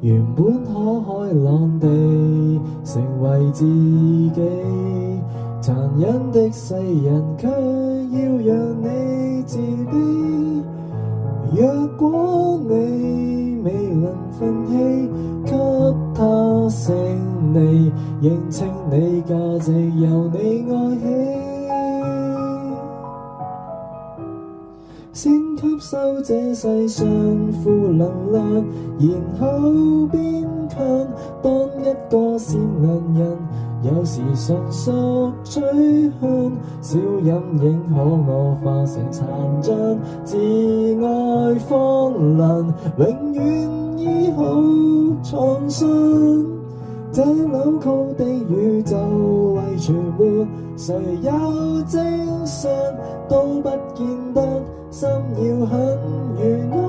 原本可開朗地成為自己，殘忍的世人卻要讓你自卑。若果你未能奮起，給他勝利，認清你價值由你愛起。先吸收這世上負能量，然後變強。當一個善良人，有時純屬取向，小陰影可我化成殘像，自愛方能永遠醫好創傷。這扭曲的宇宙為存活，誰有精神都不見得，心要很遠。